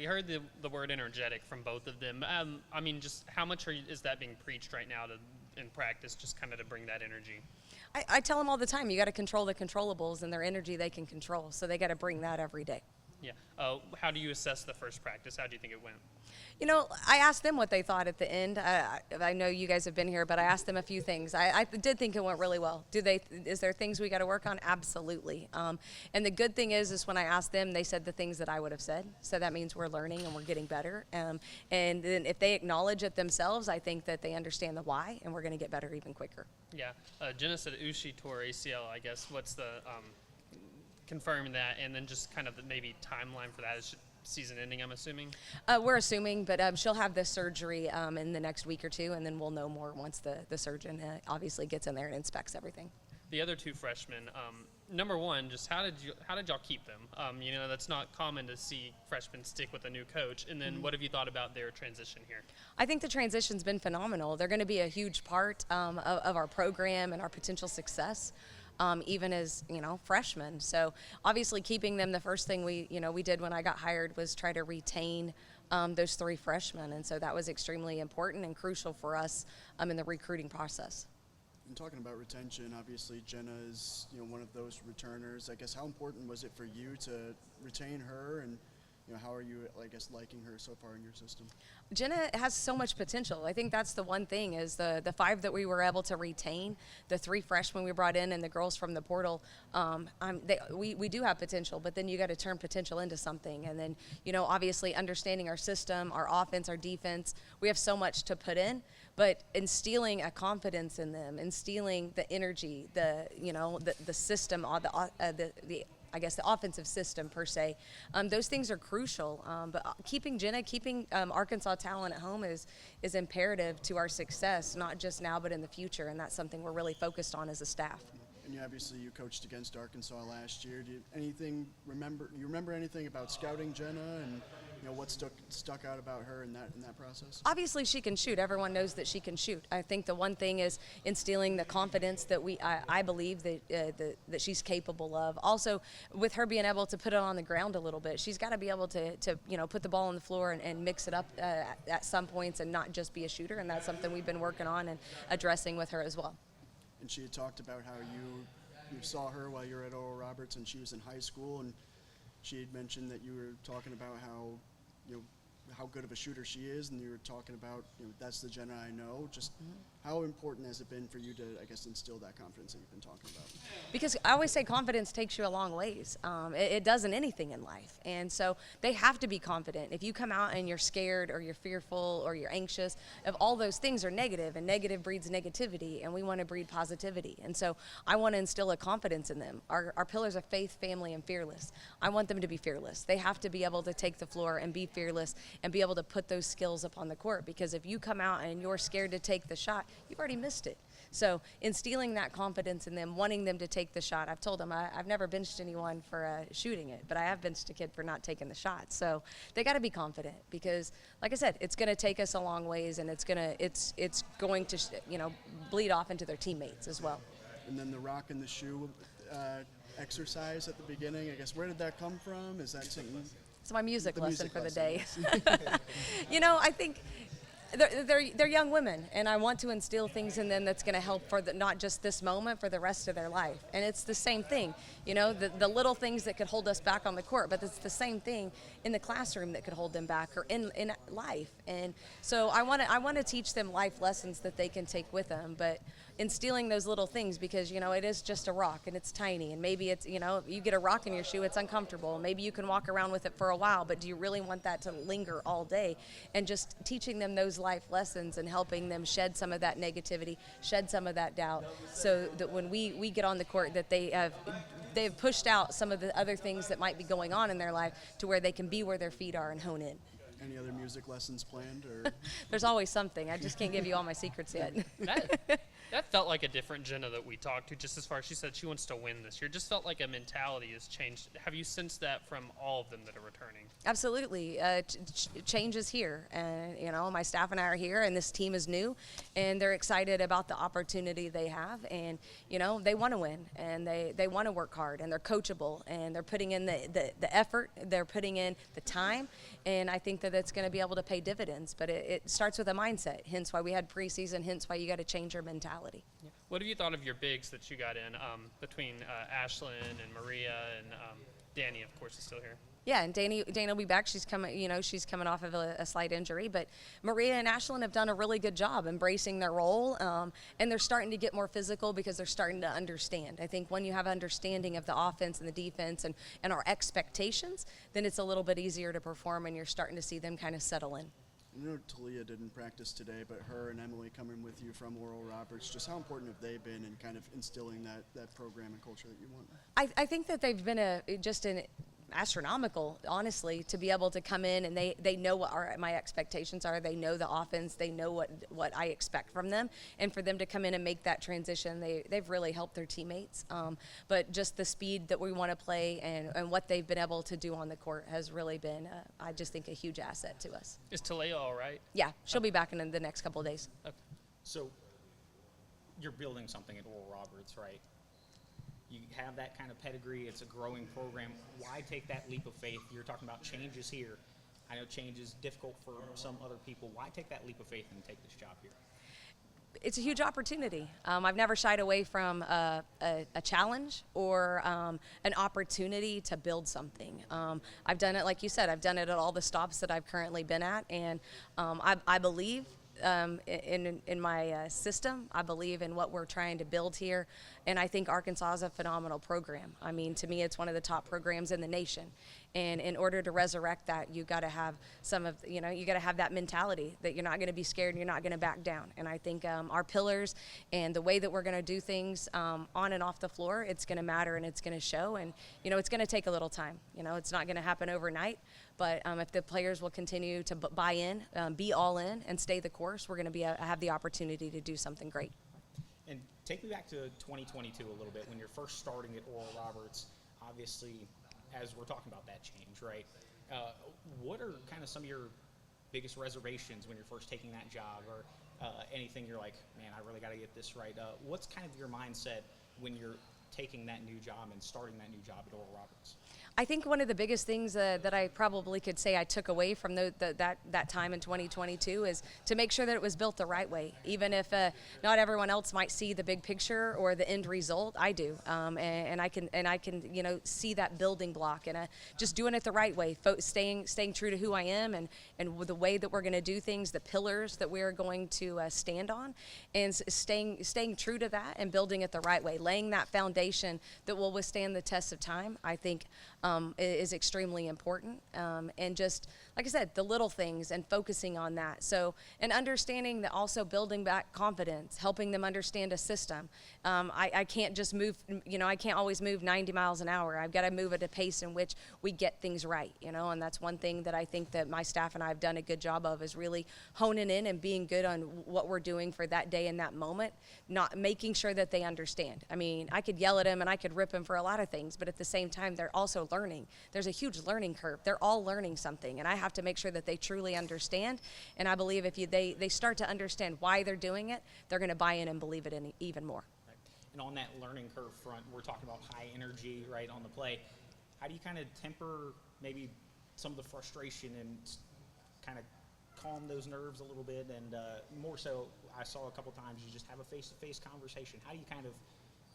heard the word energetic from both of them. I mean, just how much is that being preached right now in practice, just kind of to bring that energy? I tell them all the time, you got to control the controllables, and their energy they can control. So they got to bring that every day. Yeah. How do you assess the first practice? How do you think it went? You know, I asked them what they thought at the end. I know you guys have been here, but I asked them a few things. I did think it went really well. Is there things we got to work on? Absolutely. And the good thing is when I asked them, they said the things that I would have said. So that means we're learning and we're getting better. And then if they acknowledge it themselves, I think that they understand the why, and we're going to get better even quicker. Yeah. Jenna said Ushi tore ACL, I guess. What's the confirming that, and then just kind of maybe timeline for that? Is season ending, I'm assuming? We're assuming, but she'll have this surgery in the next week or two, and then we'll know more once the surgeon obviously gets in there and inspects everything. The other two freshmen, number one, just how did y'all keep them? You know, that's not common to see freshmen stick with a new coach. And then what have you thought about their transition here? I think the transition's been phenomenal. They're going to be a huge part of our program and our potential success. Even as, you know, freshmen. So obviously keeping them, the first thing we did when I got hired was try to retain those three freshmen. And so that was extremely important and crucial for us in the recruiting process. And talking about retention, obviously Jenna is, you know, one of those returners. I guess how important was it for you to retain her, and you know, how are you, I guess, liking her so far in your system? Jenna has so much potential. I think that's the one thing is the five that we were able to retain, the three freshmen we brought in, and the girls from the portal. We do have potential, but then you got to turn potential into something. And then, you know, obviously understanding our system, our offense, our defense, we have so much to put in. But instilling a confidence in them, instilling the energy, the system, I guess the offensive system per se, those things are crucial. But keeping Jenna, keeping Arkansas talent at home is imperative to our success, not just now but in the future, and that's something we're really focused on as a staff. And you coached against Arkansas last year. Do you remember anything about scouting Jenna, and you know what stuck out about her in that process? Obviously, she can shoot. Everyone knows that she can shoot. I think the one thing is instilling the confidence that I believe that she's capable of. Also, with her being able to put it on the ground a little bit, she's got to be able to put the ball on the floor and mix it up at some points and not just be a shooter. And that's something we've been working on and addressing with her as well. And she had talked about how you saw her while you were at Oral Roberts and she was in high school, and she had mentioned that you were talking about how good of a shooter she is, and you were talking about, you know, that's the Jenna I know. Just how important has it been for you to, I guess, instill that confidence that you've been talking about? Because I always say confidence takes you a long ways. It does in anything in life. And so they have to be confident. If you come out and you're scared or you're fearful or you're anxious, if all those things are negative, and negative breeds negativity, and we want to breed positivity. And so I want to instill a confidence in them. Our pillars of faith, family, and fearless. I want them to be fearless. They have to be able to take the floor and be fearless and be able to put those skills up on the court, because if you come out and you're scared to take the shot, you've already missed it. So instilling that confidence in them, wanting them to take the shot. I've told them I've never benched anyone for shooting it, but I have benched a kid for not taking the shot. So they got to be confident, because, like I said, it's going to take us a long ways, and it's going to bleed off into their teammates as well. And then the rock in the shoe exercise at the beginning, I guess, where did that come from? Is that something? It's my music lesson for the day. Yes. You know, I think they're young women, and I want to instill things in them that's going to help for not just this moment, for the rest of their life. And it's the same thing, you know, the little things that could hold us back on the court, but it's the same thing in the classroom that could hold them back, or in life. And so I want to teach them life lessons that they can take with them, but instilling those little things, because, you know, it is just a rock and it's tiny, and maybe it's, you know, you get a rock in your shoe, it's uncomfortable. Maybe you can walk around with it for a while, but do you really want that to linger all day? And just teaching them those life lessons and helping them shed some of that negativity, shed some of that doubt, so that when we get on the court, that they've pushed out some of the other things that might be going on in their life, to where they can be where their feet are and hone in. Any other music lessons planned? Or There's always something. I just can't give you all my secrets yet. That felt like a different Jenna that we talked to, just as far as she said she wants to win this year. Just felt like a mentality has changed. Have you sensed that from all of them that are returning? Absolutely. Change is here. And, you know, my staff and I are here, and this team is new, and they're excited about the opportunity they have. And, you know, they want to win, and they want to work hard, and they're coachable, and they're putting in the effort, they're putting in the time, and I think that it's going to be able to pay dividends. But it starts with a mindset, hence why we had preseason, hence why you got to change your mentality. Yeah. What have you thought of your bigs that you got in between Ashlyn and Maria and Danny, of course, is still here? Yeah, and Dana will be back. She's coming off of a slight injury, but Maria and Ashlyn have done a really good job embracing their role, and they're starting to get more physical because they're starting to understand. I think when you have understanding of the offense and the defense and our expectations, then it's a little bit easier to perform, and you're starting to see them kind of settle in. I know Talia didn't practice today, but her and Emily coming with you from Oral Roberts, just how important have they been in kind of instilling that program and culture that you want? I think that they've been just an astronomical, honestly, to be able to come in and they know what my expectations are. They know the offense. They know what I expect from them. And for them to come in and make that transition, they've really helped their teammates. But just the speed that we want to play and what they've been able to do on the court has really been, I just think, a huge asset to us. Is Talia all right? Yeah, she'll be back in the next couple of days. Okay. So you're building something at Oral Roberts, right? You have that kind of pedigree. It's a growing program. Why take that leap of faith? You're talking about changes here. I know change is difficult for some other people. Why take that leap of faith and take this job here? It's a huge opportunity. I've never shied away from a challenge or an opportunity to build something. I've done it, like you said, I've done it at all the stops that I've currently been at, and I believe in my system. I believe in what we're trying to build here, and I think Arkansas is a phenomenal program. I mean, to me, it's one of the top programs in the nation, and in order to resurrect that, you got to have you got to have that mentality that you're not going to be scared and you're not going to back down. And I think our pillars and the way that we're going to do things on and off the floor, it's going to matter and it's going to show. And it's going to take a little time. It's not going to happen overnight. But if the players will continue to buy in, be all in, and stay the course, we're going to have the opportunity to do something great. And take me back to 2022 a little bit. When you're first starting at Oral Roberts, obviously, as we're talking about that change, right? What are kind of some of your biggest reservations when you're first taking that job, or anything you're like, man, I really got to get this right? What's kind of your mindset when you're taking that new job and starting that new job at Oral Roberts? I think one of the biggest things that I probably could say I took away from that time in 2022 is to make sure that it was built the right way. Even if not everyone else might see the big picture or the end result, I do, and I can see that building block, and just doing it the right way, staying true to who I am and the way that we're going to do things, the pillars that we're going to stand on, and staying true to that and building it the right way, laying that foundation that will withstand the test of time. I think is extremely important, and just like I said, the little things and focusing on that. So, and understanding that, also building back confidence, helping them understand a system. I can't just move, I can't always move 90 miles an hour. I've got to move at a pace in which we get things right, and that's one thing that I think that my staff and I have done a good job of, is really honing in and being good on what we're doing for that day and that moment, not making sure that they understand. I mean, I could yell at them and I could rip them for a lot of things, but at the same time, they're also learning. There's a huge learning curve. They're all learning something, and I have to make sure that they truly understand. And I believe if they start to understand why they're doing it, they're going to buy in and believe it in even more. Right. And on that learning curve front, we're talking about high energy, right, on the play. How do you kind of temper maybe some of the frustration and kind of calm those nerves a little bit? And more so, I saw a couple times you just have a face-to-face conversation. How do you kind of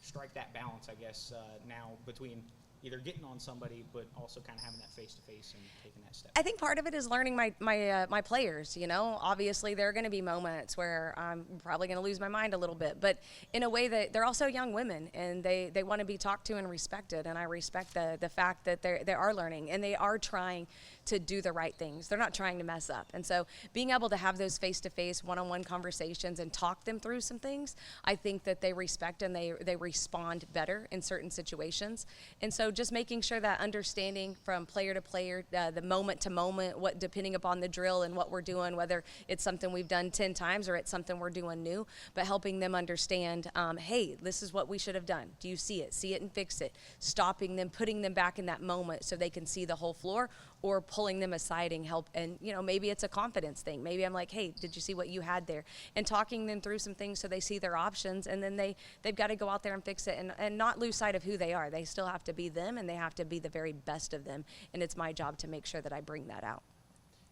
strike that balance, I guess, now between either getting on somebody, but also kind of having that face-to-face and taking that step? I think part of it is learning my players. Obviously there are going to be moments where I'm probably going to lose my mind a little bit, but in a way that they're also young women, and they want to be talked to and respected, and I respect the fact that they are learning and they are trying to do the right things. They're not trying to mess up. And so being able to have those face-to-face, one-on-one conversations and talk them through some things, I think that they respect and they respond better in certain situations. And so just making sure that understanding from player to player, the moment to moment, what depending upon the drill and what we're doing, whether it's something we've done 10 times or it's something we're doing new, but helping them understand, hey, this is what we should have done. Do you see it? See it and fix it. Stopping them, putting them back in that moment so they can see the whole floor, or pulling them aside and help. And, you know, maybe it's a confidence thing. Maybe I'm like, hey, did you see what you had there? And talking them through some things so they see their options, and then they've got to go out there and fix it and not lose sight of who they are. They still have to be them, and they have to be the very best of them. And it's my job to make sure that I bring that out.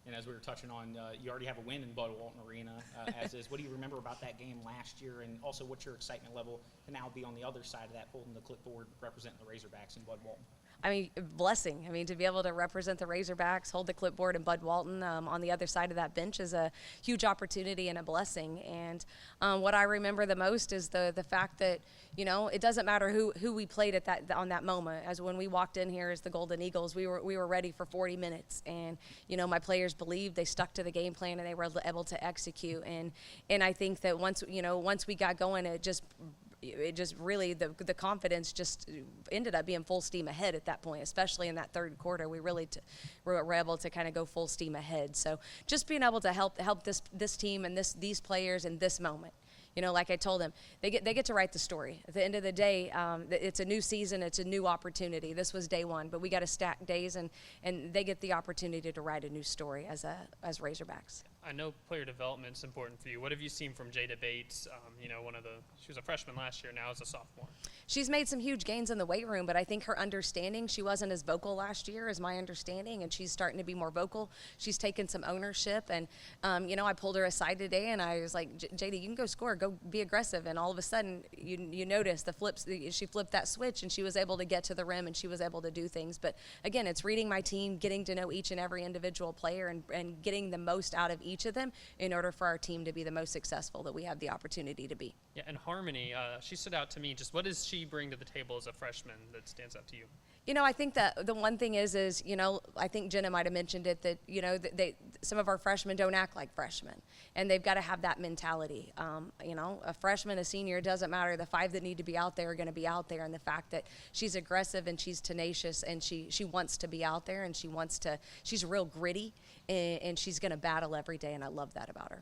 And as we were touching on, you already have a win in Bud Walton Arena, as is. What do you remember about that game last year, and also what's your excitement level to now be on the other side of that, holding the clipboard, representing the Razorbacks in Bud Walton? I mean, blessing. I mean, to be able to represent the Razorbacks, hold the clipboard, and Bud Walton on the other side of that bench is a huge opportunity and a blessing. And what I remember the most is the fact that, you know, it doesn't matter who we played at on that moment. As when we walked in here as the Golden Eagles, we were ready for 40 minutes, and you know, my players believed, they stuck to the game plan, and they were able to execute. And I think that once we got going, it just really, the confidence just ended up being full steam ahead at that point, especially in that third quarter. We really were able to kind of go full steam ahead. So just being able to help this team and these players in this moment. You know, like I told them, they get to write the story. At the end of the day, it's a new season, it's a new opportunity. This was day one, but we got to stack days, and they get the opportunity to write a new story as Razorbacks. I know player development is important for you. What have you seen from Jada Bates? You know, she was a freshman last year, now is a sophomore. She's made some huge gains in the weight room, but I think her understanding, she wasn't as vocal last year, is my understanding, and she's starting to be more vocal. She's taken some ownership, and you know, I pulled her aside today, and I was like, Jada, you can go score, go be aggressive. And all of a sudden, you notice she flipped that switch, and she was able to get to the rim, and she was able to do things. But again, it's reading my team, getting to know each and every individual player, and getting the most out of each of them in order for our team to be the most successful that we have the opportunity to be. Yeah, and Harmony, she stood out to me. Just what does she bring to the table as a freshman that stands out to you? You know, I think that the one thing is, you know, I think Jenna might have mentioned it, that, you know, some of our freshmen don't act like freshmen, and they've got to have that mentality. You know, a freshman, a senior, it doesn't matter. The five that need to be out there are going to be out there, and the fact that she's aggressive and she's tenacious and she wants to be out there, and she's real gritty, and she's going to battle every day, and I love that about her.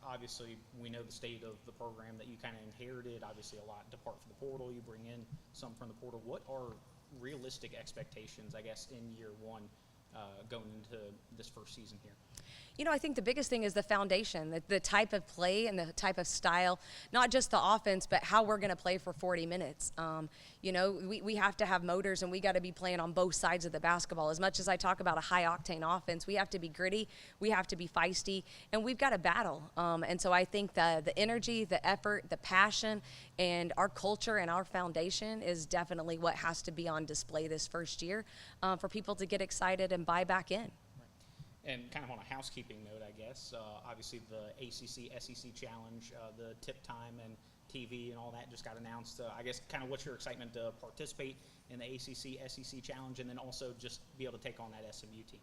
Obviously, we know the state of the program that you kind of inherited. Obviously, a lot depart from the portal. You bring in some from the portal. What are realistic expectations, I guess, in year one going into this first season here? You know, I think the biggest thing is the foundation, the type of play and the type of style, not just the offense, but how we're going to play for 40 minutes. You know, we have to have motors, and we got to be playing on both sides of the basketball. As much as I talk about a high-octane offense, we have to be gritty, we have to be feisty, and we've got to battle. And so I think the energy, the effort, the passion, and our culture and our foundation is definitely what has to be on display this first year for people to get excited and buy back in. And kind of on a housekeeping note, I guess, obviously the ACC-SEC Challenge, the tip time and TV and all that just got announced. I guess kind of what's your excitement to participate in the ACC-SEC Challenge, and then also just be able to take on that SMU team?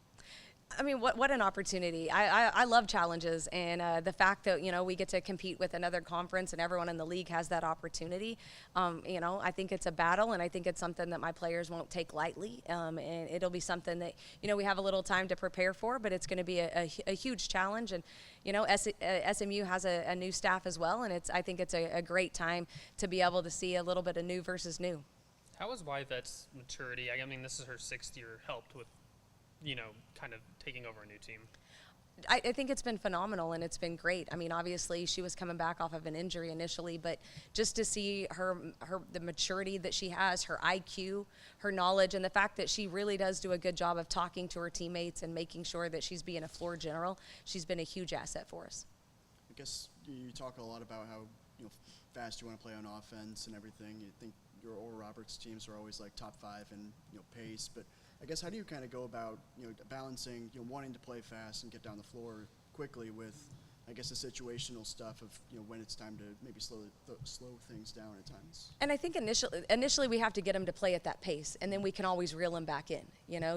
I mean, what an opportunity. I love challenges, and the fact that, you know, we get to compete with another conference and everyone in the league has that opportunity. You know, I think it's a battle, and I think it's something that my players won't take lightly, and it'll be something that, you know, we have a little time to prepare for, but it's going to be a huge challenge. And, you know, SMU has a new staff as well, and I think it's a great time to be able to see a little bit of new versus new. How has Wyvette's maturity, I mean, this is her 6th year, helped with, you know, kind of taking over a new team? I think it's been phenomenal, and it's been great. I mean, obviously she was coming back off of an injury initially, but just to see the maturity that she has, her IQ, her knowledge, and the fact that she really does do a good job of talking to her teammates and making sure that she's being a floor general, she's been a huge asset for us. I guess you talk a lot about how, you know, fast you want to play on offense and everything. You think your Oral Roberts teams are always like top 5 in, you know, pace, but I guess how do you kind of go about, you know, balancing, you know, wanting to play fast and get down the floor quickly with, I guess the situational stuff of when it's time to maybe slow things down at times. And I think initially we have to get them to play at that pace, and then we can always reel them back in.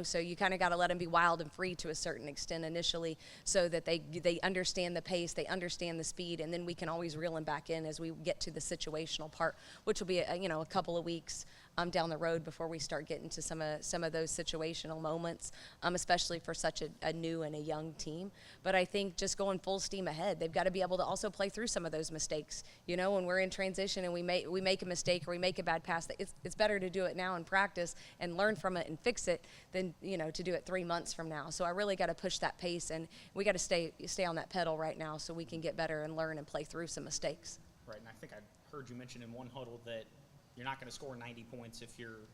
So you kind of got to let them be wild and free to a certain extent initially, so that they understand the pace, they understand the speed, and then we can always reel them back in as we get to the situational part, which will be a couple of weeks down the road before we start getting to some of those situational moments, especially for such a new and a young team. But I think just going full steam ahead, they've got to be able to also play through some of those mistakes. When we're in transition and we make a mistake or we make a bad pass, it's better to do it now in practice and learn from it and fix it than to do it 3 months from now. So I really got to push that pace, and we got to stay on that pedal right now so we can get better and learn and play through some mistakes. Right, and I think I heard you mention in one huddle that you're not going to score 90 points if you're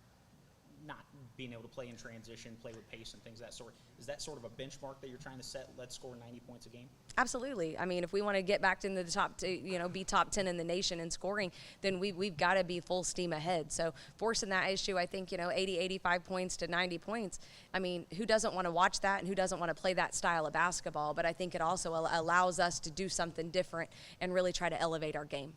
not being able to play in transition, play with pace and things of that sort. Is that sort of a benchmark that you're trying to set? Let's score 90 points a game? Absolutely. I mean, if we want to get back into the top, be top 10 in the nation in scoring, then we've got to be full steam ahead. So forcing that issue, I think, 80, 85 points to 90 points. I mean, who doesn't want to watch that and who doesn't want to play that style of basketball? But I think it also allows us to do something different and really try to elevate our game.